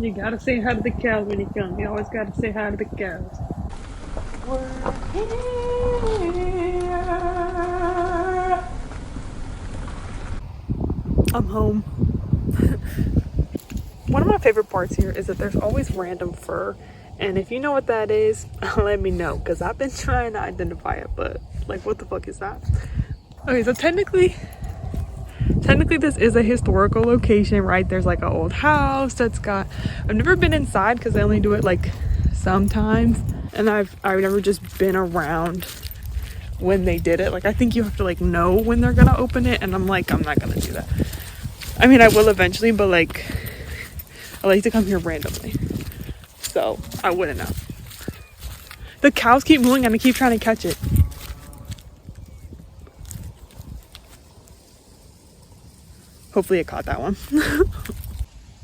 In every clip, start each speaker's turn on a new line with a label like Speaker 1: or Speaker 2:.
Speaker 1: You gotta say hi to the cows when you come. You always gotta say hi to the cows. We're here. I'm home. One of my favorite parts here is that there's always random fur. And if you know what that is, let me know. Because I've been trying to identify it. But, like, what the fuck is that? Okay, so technically this is a historical location, right? There's like an old house that's got, I've never been inside because they only do it like sometimes, and I've never just been around when they did it. Like, I think you have to like know when they're gonna open it, and I'm not gonna do that. I mean, I will eventually, but like I like to come here randomly, so I wouldn't know. The cows keep moving and I keep trying to catch it. Hopefully it caught that one.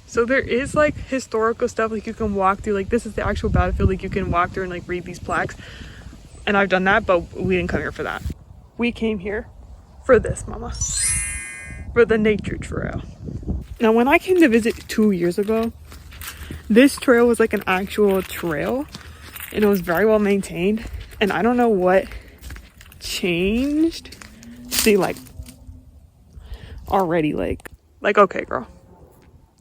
Speaker 1: So there is like historical stuff, like you can walk through, like this is the actual battlefield, like you can walk through and like read these plaques, and I've done that, but we didn't come here for that. We came here for this, mama, for the nature trail. Now when I came to visit 2 years ago, this trail was like an actual trail and it was very well maintained, and I don't know what changed. See, like already like okay, girl,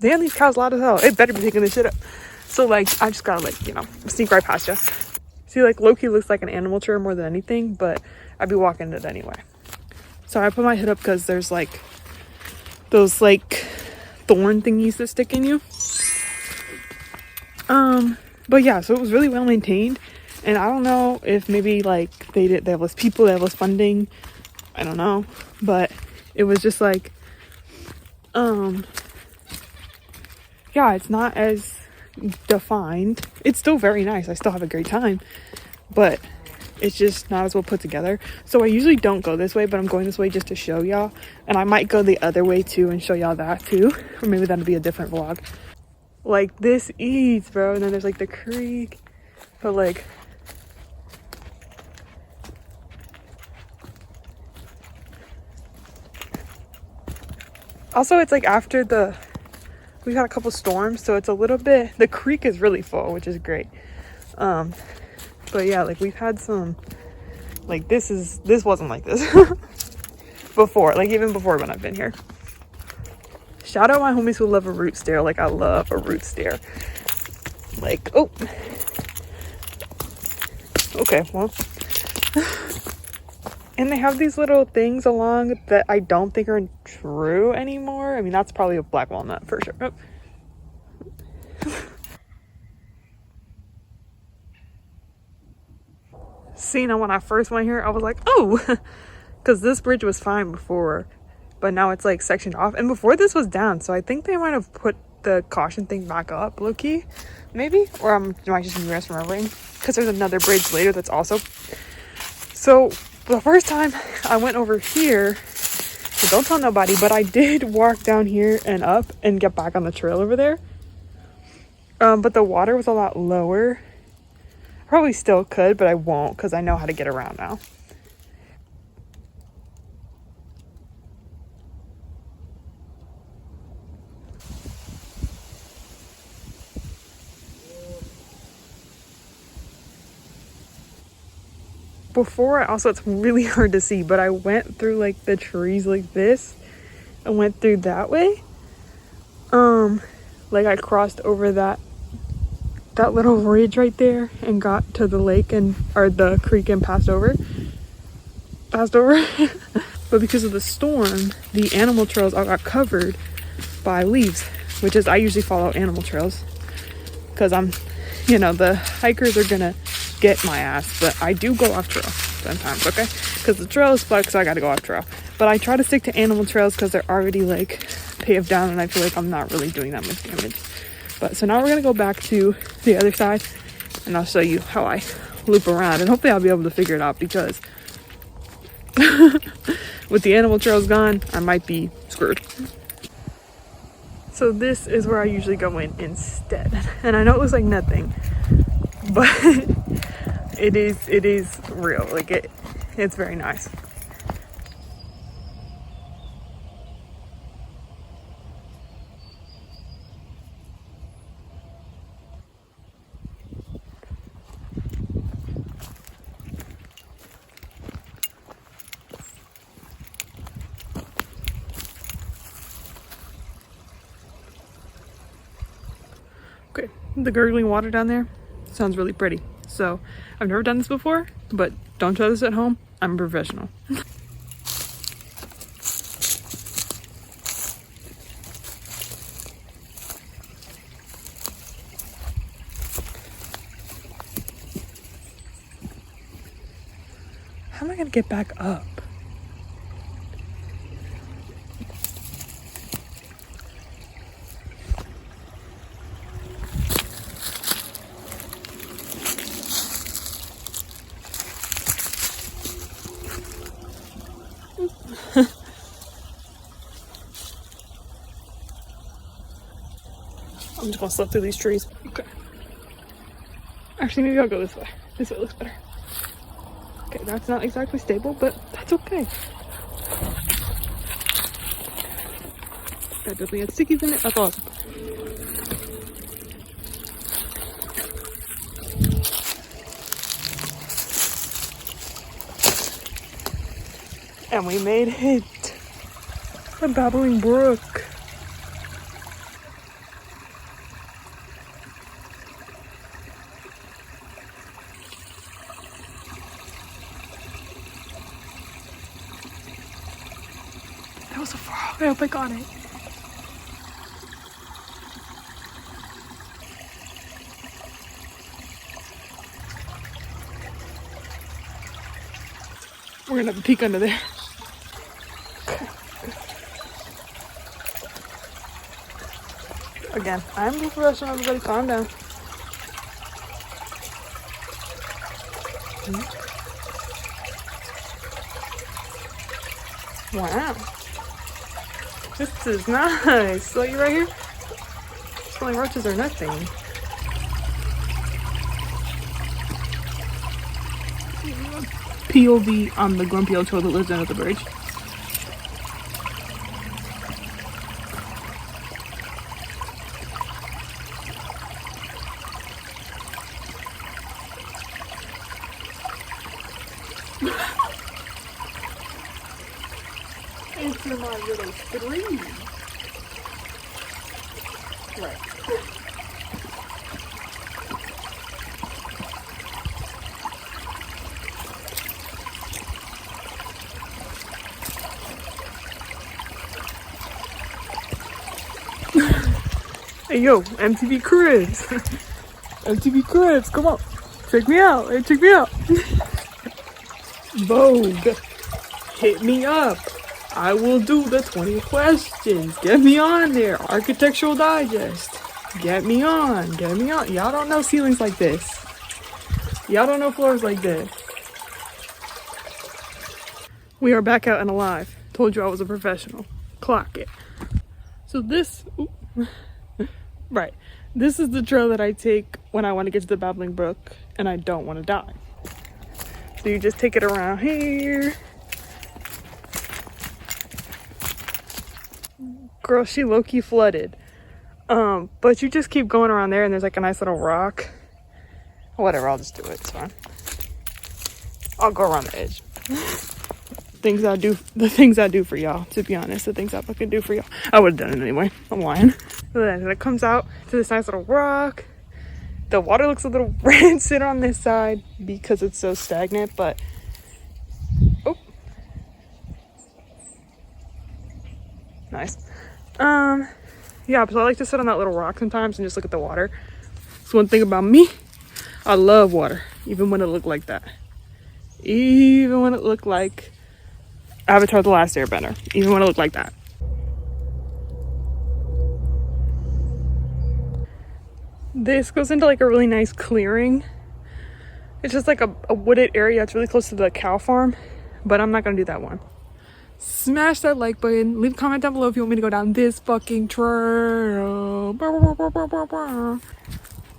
Speaker 1: damn, these cows loud as hell. It better be picking this shit up. So like I just gotta like, you know, sneak right past you. See, like Loki looks like an animal trail more than anything, but I'd be walking it anyway. So I put my hood up because there's like those like thorn thingies that stick in you. But yeah, so it was really well maintained, and I don't know if maybe like they have less people, they have less funding, I don't know, but it was just like yeah, it's not as defined. It's still very nice, I still have a great time, but it's just not as well put together. So I usually don't go this way, but I'm going this way just to show y'all, and I might go the other way too and show y'all that too, or maybe that'll be a different vlog. Like this eats, bro, and then there's like the creek, but like also it's like after we got a couple storms, so it's a little bit, the creek is really full, which is great. But yeah, like we've had some, like this wasn't like this before, like even before when I've been here. Shout out my homies who love a root steer. Like I love a root steer. Like, oh, okay, well. And they have these little things along that I don't think are true anymore. I mean, that's probably a black walnut for sure. Oh. See, now when I first went here, I was like, oh, because this bridge was fine before, but now it's like sectioned off. And before this was down, so I think they might have put the caution thing back up, low key, maybe, or am I just misremembering? Because there's another bridge later that's also. So the first time I went over here, so don't tell nobody, but I did walk down here and up and get back on the trail over there. But the water was a lot lower. Probably still could, but I won't because I know how to get around now. Before, also, it's really hard to see, but I went through like the trees like this. I went through that way. Like I crossed over that little ridge right there and got to the lake or the creek and passed over. But because of the storm, the animal trails all got covered by leaves, which is, I usually follow animal trails because the hikers are gonna get my ass, but I do go off trail sometimes, okay? Because the trail is fucked, so I gotta go off trail. But I try to stick to animal trails because they're already like paved down, and I feel like I'm not really doing that much damage. But so now we're gonna go back to the other side, and I'll show you how I loop around, and hopefully I'll be able to figure it out because with the animal trails gone, I might be screwed. So this is where I usually go in instead, and I know it looks like nothing, but it is real. Like it's very nice. Okay, the gurgling water down there sounds really pretty. So I've never done this before, but don't try this at home. I'm a professional. How am I gonna get back up? I'm just gonna slip through these trees. Okay. Actually, maybe I'll go this way. This way looks better. Okay, that's not exactly stable, but that's okay. That definitely had stickies in it. That's awesome. And we made it. The Babbling Brook. That was a frog. I hope I got it. We're gonna have a peek under there. Again, I'm the professional. Everybody calm down. Wow. This is nice. So you right here? Smelling roaches are nothing. POV on the grumpy old toad that lives under the bridge. Into my little stream. Right. Hey yo, MTV Cribs. MTV Cribs, come on. Check me out. Hey, check me out. Vogue. Hit me up. I will do the 20 questions. Get me on there. Architectural Digest. Get me on. Get me on. Y'all don't know ceilings like this. Y'all don't know floors like this. We are back out and alive. Told you I was a professional. Clock it. So this... Right. This is the trail that I take when I want to get to the Babbling Brook and I don't want to die. So you just take it around here. Girl, she low-key flooded. But you just keep going around there and there's like a nice little rock. Whatever, I'll just do it. It's fine. I'll go around the edge. The things I do for y'all, to be honest. The things I fucking do for y'all. I would have done it anyway. I'm lying. So then it comes out to this nice little rock. The water looks a little rancid on this side because it's so stagnant, but... Oh. Nice. Yeah, so I like to sit on that little rock sometimes and just look at the water. It's one thing about me. I love water, even when it looked like that. Even when it looked like Avatar: The Last Airbender. Even when it looked like that. This goes into like a really nice clearing. It's just like a wooded area. It's really close to the cow farm, but I'm not gonna do that one. Smash that like button. Leave a comment down below if you want me to go down this fucking trail.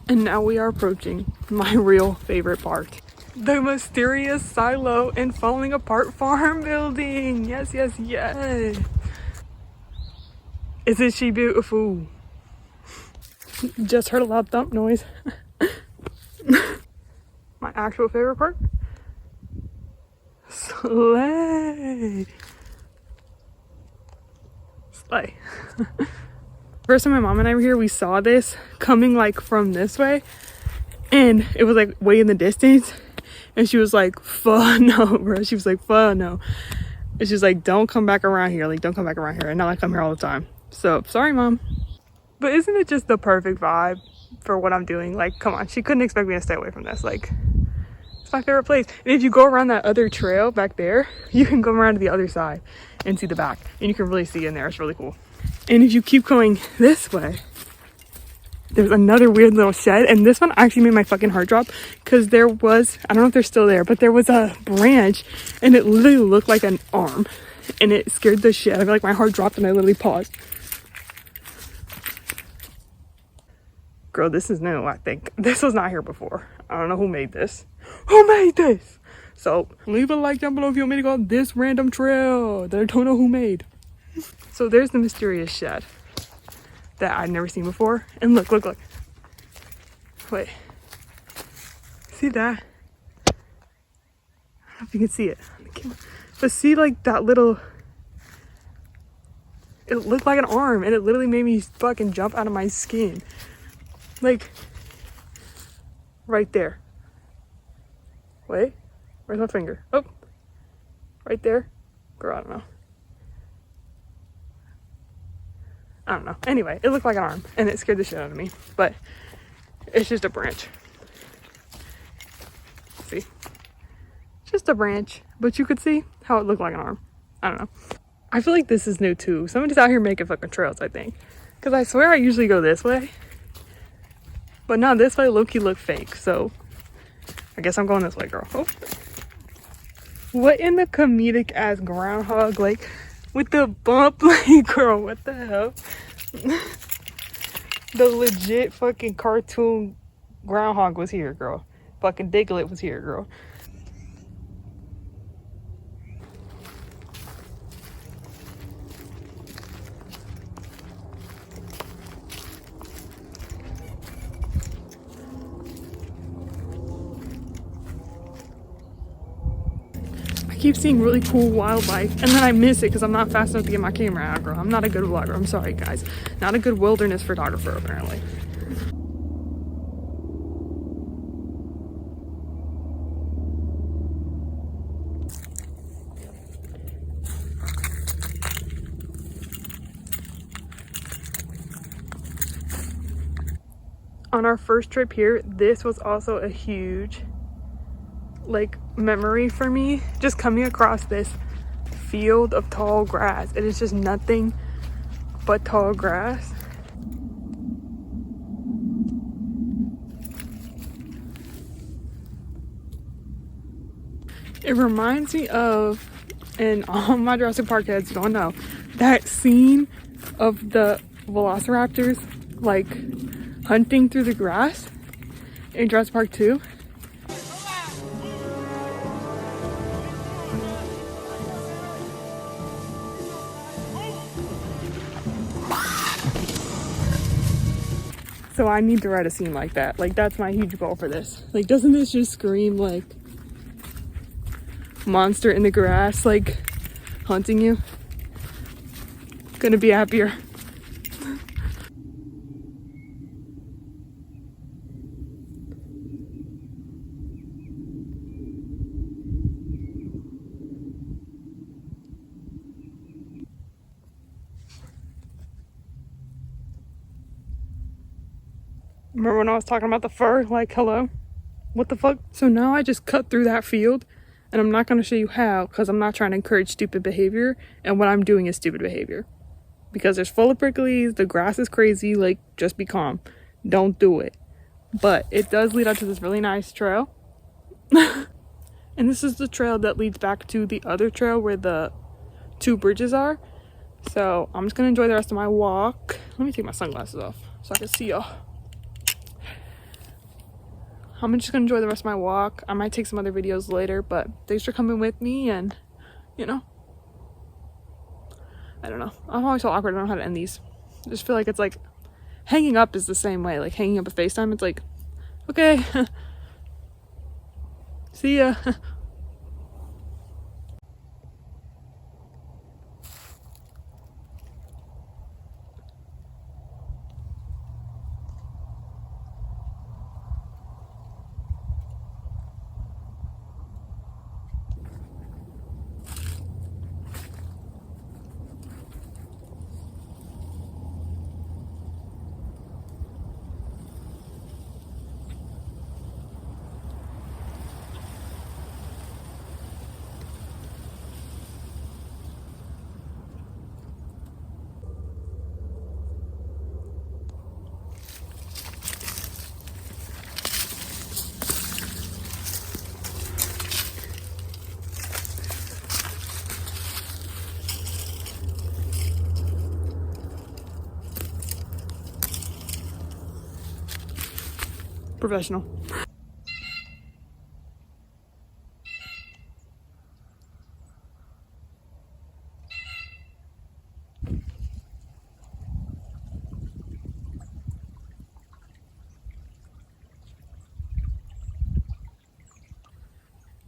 Speaker 1: And now we are approaching my real favorite part. The mysterious silo and falling apart farm building. Yes, yes, yes. Isn't she beautiful? Just heard a loud thump noise. My actual favorite part? Slay. Slay. First time my mom and I were here, we saw this coming like from this way, and it was like way in the distance, and she was like, fuck no, bro. She was like, fuck no. And she's like, don't come back around here, like don't come back around here. And now I come here all the time, so sorry, mom. But isn't it just the perfect vibe for what I'm doing? Like, come on, she couldn't expect me to stay away from this. Like, it's my favorite place. And if you go around that other trail back there, you can go around to the other side and see the back, and you can really see in there. It's really cool. And if you keep going this way, there's another weird little shed, and this one actually made my fucking heart drop, because there was, I don't know if they're still there, but there was a branch and it literally looked like an arm, and it scared the shit. I feel like my heart dropped and I literally paused. Girl, this is new. I think this was not here before. I don't know who made this. Who made this? So leave a like down below if you want me to go on this random trail that I don't know who made. So there's the mysterious shed that I'd never seen before. And look. Wait. See that? I don't know if you can see it. But see, like, that little... It looked like an arm, and it literally made me fucking jump out of my skin. Like, right there. Wait. Where's my finger? Oh. Right there. Girl, I don't know. I don't know. Anyway, it looked like an arm, and it scared the shit out of me. But it's just a branch. See? Just a branch. But you could see how it looked like an arm. I don't know. I feel like this is new too. Somebody's out here making fucking trails, I think. Because I swear I usually go this way. But now this way low-key look fake. So I guess I'm going this way, girl. Oh. What in the comedic ass groundhog? Like, with the bump, like, girl, what the hell? The legit fucking cartoon groundhog was here, girl. Fucking Diglett was here, girl. I keep seeing really cool wildlife, and then I miss it because I'm not fast enough to get my camera out, girl. I'm not a good vlogger. I'm sorry, guys. Not a good wilderness photographer, apparently. On our first trip here, this was also a huge, like, memory for me. Just coming across this field of tall grass. It is just nothing but tall grass. It reminds me of, and all my Jurassic Park heads don't know, that scene of the velociraptors, like, hunting through the grass in Jurassic Park 2. So I need to write a scene like that. Like, that's my huge goal for this. Like, doesn't this just scream, like, monster in the grass, like, hunting you? Gonna be happier. Remember when I was talking about the fur? Like, hello? What the fuck? So now I just cut through that field, and I'm not going to show you how, because I'm not trying to encourage stupid behavior, and what I'm doing is stupid behavior. Because there's full of pricklies, the grass is crazy, like, just be calm. Don't do it. But it does lead up to this really nice trail. And this is the trail that leads back to the other trail where the 2 bridges are. So I'm just going to enjoy the rest of my walk. Let me take my sunglasses off so I can see y'all. I'm just gonna enjoy the rest of my walk. I might take some other videos later, but thanks for coming with me, and, you know, I don't know. I'm always so awkward. I don't know how to end these. I just feel like it's like, hanging up is the same way. Like, hanging up a FaceTime, it's like, okay, see ya. Professional.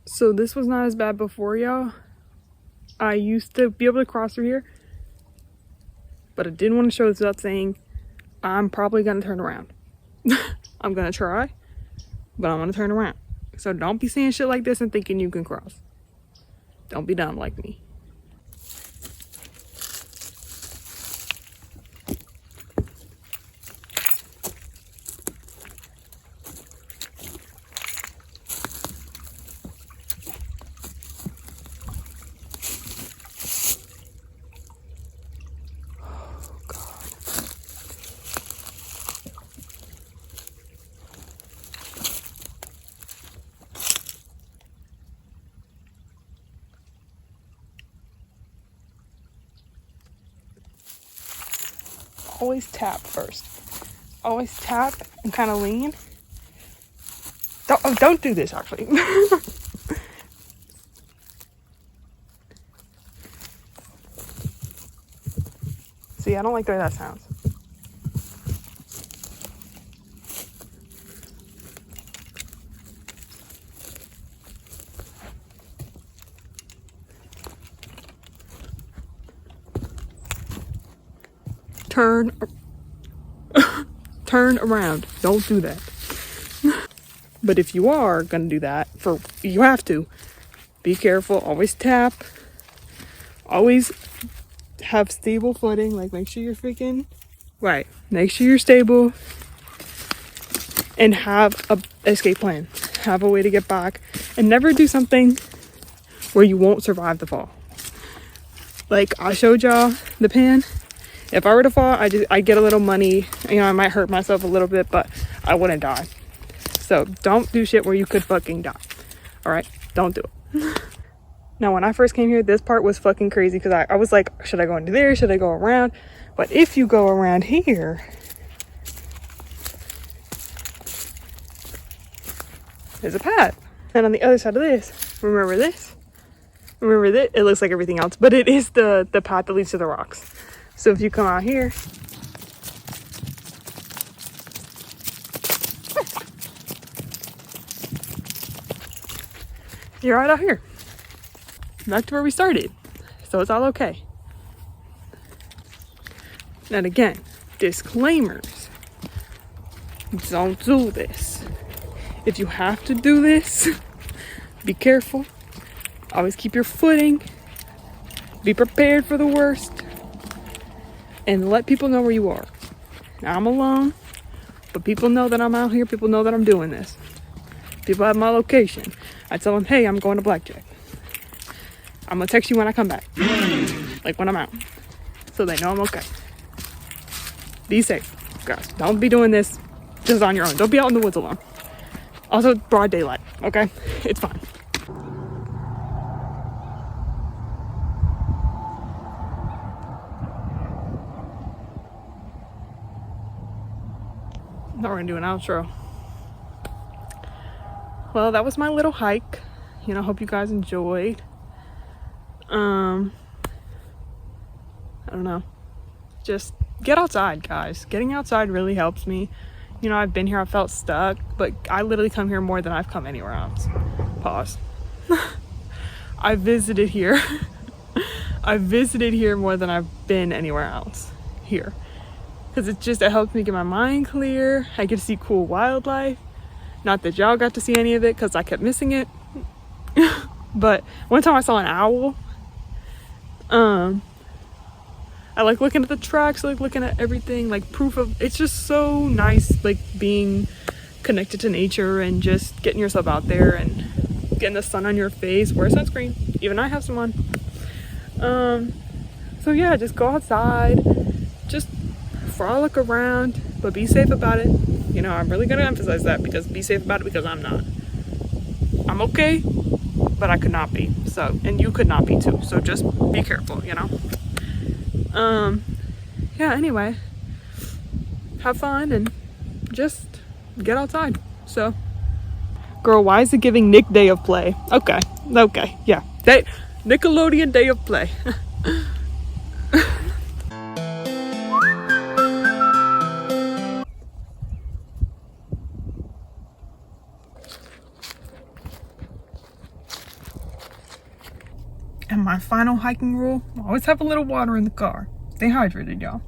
Speaker 1: So this was not as bad before, y'all. I used to be able to cross through here, but I didn't want to show this without saying I'm probably gonna turn around. I'm gonna try, but I'm gonna turn around. So don't be saying shit like this and thinking you can cross. Don't be dumb like me. Always tap first. Always tap and kind of lean. Don't do this actually. See, I don't like the way that sounds. Turn around. Don't do that. But if you are gonna do that, you have to be careful. Always tap. Always have stable footing. Like, make sure you're freaking right. Make sure you're stable and have a escape plan. Have a way to get back, and never do something where you won't survive the fall. Like I showed y'all the pan. If I were to fall, I get a little money. You know, I might hurt myself a little bit, but I wouldn't die. So don't do shit where you could fucking die. All right, don't do it. Now, when I first came here, this part was fucking crazy because I was like, should I go into there? Should I go around? But if you go around here, there's a path. And on the other side of this, remember this? Remember this? It looks like everything else, but it is the path that leads to the rocks. So if you come out here, you're right out here. Back to where we started. So it's all okay. And again, disclaimers. Don't do this. If you have to do this, be careful. Always keep your footing. Be prepared for the worst. And let people know where you are. Now, I'm alone, but people know that I'm out here. People know that I'm doing this. People have my location. I tell them, hey, I'm going to Blackjack. I'm gonna text you when I come back. Like when I'm out. So they know I'm okay. Be safe, guys. Don't be doing this just on your own. Don't be out in the woods alone. Also, broad daylight, okay? It's fine. Now we're gonna do an outro. Well, that was my little hike. You know, hope you guys enjoyed. I don't know. Just get outside, guys. Getting outside really helps me. You know, I've been here, I felt stuck, but I literally come here more than I've come anywhere else. Pause. I visited here. I visited here more than I've been anywhere else here. Because it helps me get my mind clear. I get to see cool wildlife. Not that y'all got to see any of it because I kept missing it. But one time I saw an owl. I like looking at the tracks, like looking at everything, like proof of, it's just so nice, like being connected to nature and just getting yourself out there and getting the sun on your face. Wear sunscreen. Even I have some on. So yeah, just go outside, just frolic around, but be safe about it. You know, I'm really gonna emphasize that, because be safe about it, because I'm not. I'm okay, but I could not be. So, and you could not be too. So just be careful, you know. Yeah, anyway, have fun and just get outside. So, girl, why is it giving Nick Day of Play? Okay, yeah. Nickelodeon Day of Play. And my final hiking rule, always have a little water in the car. Stay hydrated, y'all.